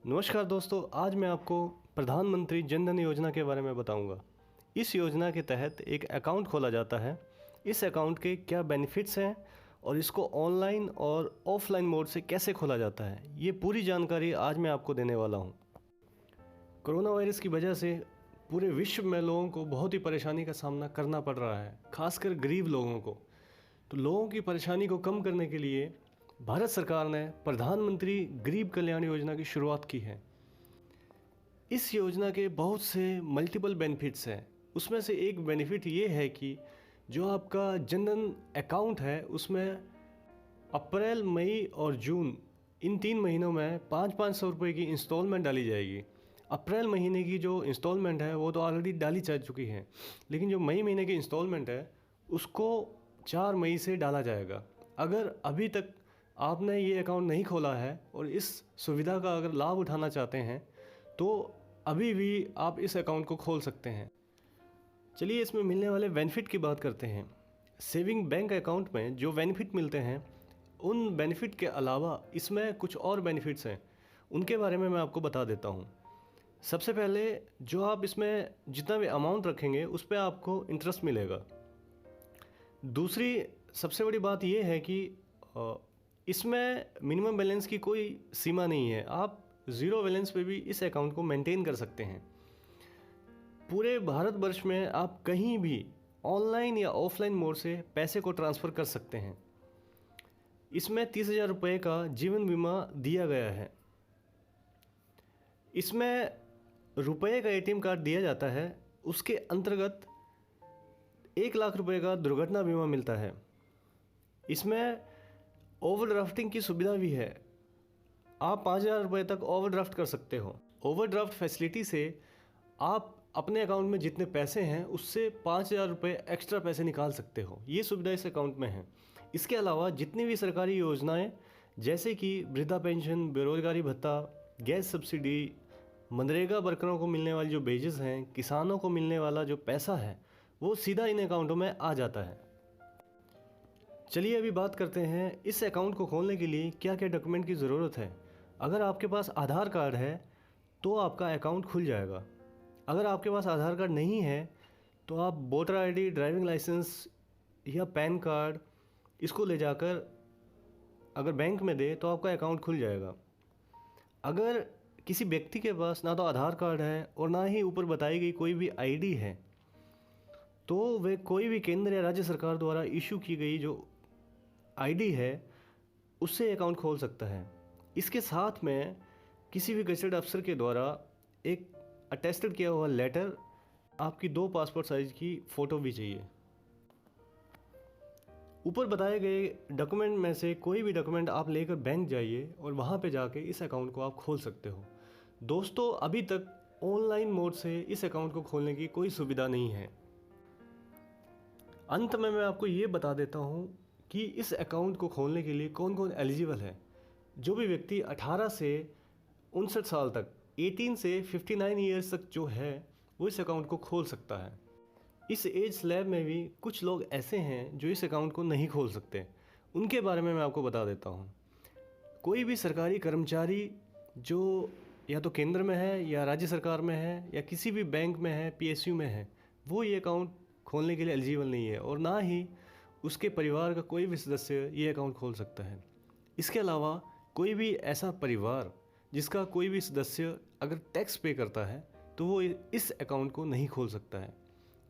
नमस्कार दोस्तों, आज मैं आपको प्रधानमंत्री जन धन योजना के बारे में बताऊंगा। इस योजना के तहत एक अकाउंट खोला जाता है। इस अकाउंट के क्या बेनिफिट्स हैं और इसको ऑनलाइन और ऑफलाइन मोड से कैसे खोला जाता है, ये पूरी जानकारी आज मैं आपको देने वाला हूं। कोरोना वायरस की वजह से पूरे विश्व में लोगों को बहुत ही परेशानी का सामना करना पड़ रहा है, खासकर गरीब लोगों को। तो लोगों की परेशानी को कम करने के लिए भारत सरकार ने प्रधानमंत्री गरीब कल्याण योजना की शुरुआत की है। इस योजना के बहुत से मल्टीपल बेनिफिट्स हैं। उसमें से एक बेनिफिट ये है कि जो आपका जनधन अकाउंट है उसमें अप्रैल, मई और जून इन 3 महीनों में 500-500 रुपये की इंस्टॉलमेंट डाली जाएगी। अप्रैल महीने की जो इंस्टॉलमेंट है वो तो ऑलरेडी डाली जा चुकी है, लेकिन जो मई महीने की इंस्टॉलमेंट है उसको 4 मई से डाला जाएगा। अगर अभी तक आपने ये अकाउंट नहीं खोला है और इस सुविधा का अगर लाभ उठाना चाहते हैं तो अभी भी आप इस अकाउंट को खोल सकते हैं। चलिए इसमें मिलने वाले बेनिफिट की बात करते हैं। सेविंग बैंक अकाउंट में जो बेनिफिट मिलते हैं उन बेनिफिट के अलावा इसमें कुछ और बेनिफिट्स हैं, उनके बारे में मैं आपको बता देता हूँ। सबसे पहले जो आप इसमें जितना भी अमाउंट रखेंगे उस पर आपको इंटरेस्ट मिलेगा। दूसरी सबसे बड़ी बात यह है कि इसमें मिनिमम बैलेंस की कोई सीमा नहीं है। आप ज़ीरो बैलेंस पे भी इस अकाउंट को मेंटेन कर सकते हैं। पूरे भारतवर्ष में आप कहीं भी ऑनलाइन या ऑफलाइन मोड से पैसे को ट्रांसफ़र कर सकते हैं। इसमें 30,000 रुपये का जीवन बीमा दिया गया है। इसमें रुपये का ATM कार्ड दिया जाता है, उसके अंतर्गत 1 लाख रुपये का दुर्घटना बीमा मिलता है। इसमें ओवरड्राफ्टिंग की सुविधा भी है। आप 5,000 रुपये तक ओवरड्राफ्ट कर सकते हो। ओवरड्राफ्ट फैसिलिटी से आप अपने अकाउंट में जितने पैसे हैं उससे 5,000 रुपये एक्स्ट्रा पैसे निकाल सकते हो। ये सुविधा इस अकाउंट में है। इसके अलावा जितनी भी सरकारी योजनाएं जैसे कि वृद्धा पेंशन, बेरोजगारी भत्ता, गैस सब्सिडी, मनरेगा वर्करों को मिलने वाली जो वेजेस हैं, किसानों को मिलने वाला जो पैसा है वो सीधा इन अकाउंटों में आ जाता है। चलिए अभी बात करते हैं इस अकाउंट को खोलने के लिए क्या क्या डॉक्यूमेंट की ज़रूरत है। अगर आपके पास आधार कार्ड है तो आपका अकाउंट खुल जाएगा। अगर आपके पास आधार कार्ड नहीं है तो आप वोटर ID, ड्राइविंग लाइसेंस या पैन कार्ड इसको ले जाकर अगर बैंक में दे तो आपका अकाउंट खुल जाएगा। अगर किसी व्यक्ति के पास ना तो आधार कार्ड है और ना ही ऊपर बताई गई कोई भी ID है तो वे कोई भी केंद्र या राज्य सरकार द्वारा इशू की गई जो ID है उससे अकाउंट खोल सकता है। इसके साथ में किसी भी गज़टेड अफसर के द्वारा एक अटेस्टेड किया हुआ लेटर, आपकी 2 पासपोर्ट साइज़ की फ़ोटो भी चाहिए। ऊपर बताए गए डॉक्यूमेंट में से कोई भी डॉक्यूमेंट आप लेकर बैंक जाइए और वहाँ पे जाके इस अकाउंट को आप खोल सकते हो। दोस्तों, अभी तक ऑनलाइन मोड से इस अकाउंट को खोलने की कोई सुविधा नहीं है। अंत में मैं आपको ये बता देता हूँ कि इस अकाउंट को खोलने के लिए कौन कौन एलिजिबल है। जो भी व्यक्ति 18 से 59 साल तक, 18 से 59 ईयर्स तक जो है वो इस अकाउंट को खोल सकता है। इस एज स्लैब में भी कुछ लोग ऐसे हैं जो इस अकाउंट को नहीं खोल सकते, उनके बारे में मैं आपको बता देता हूँ। कोई भी सरकारी कर्मचारी जो या तो केंद्र में है या राज्य सरकार में है या किसी भी बैंक में है, PSU में है, वो ये अकाउंट खोलने के लिए एलिजिबल नहीं है और ना ही उसके परिवार का कोई भी सदस्य ये अकाउंट खोल सकता है। इसके अलावा कोई भी ऐसा परिवार जिसका कोई भी सदस्य अगर टैक्स पे करता है तो वो इस अकाउंट को नहीं खोल सकता है।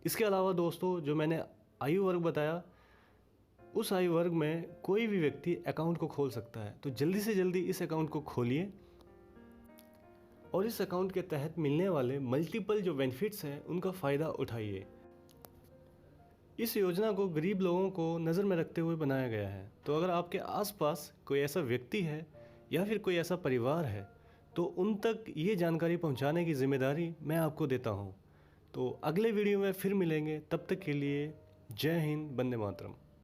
इसके अलावा दोस्तों, जो मैंने आयु वर्ग बताया उस आयु वर्ग में कोई भी व्यक्ति अकाउंट को खोल सकता है। तो जल्दी से जल्दी इस अकाउंट को खोलिए और इस अकाउंट के तहत मिलने वाले मल्टीपल जो बेनिफिट्स हैं उनका फ़ायदा उठाइए। इस योजना को गरीब लोगों को नज़र में रखते हुए बनाया गया है। तो अगर आपके आसपास कोई ऐसा व्यक्ति है या फिर कोई ऐसा परिवार है तो उन तक ये जानकारी पहुंचाने की जिम्मेदारी मैं आपको देता हूं। तो अगले वीडियो में फिर मिलेंगे, तब तक के लिए जय हिंद, वंदे मातरम।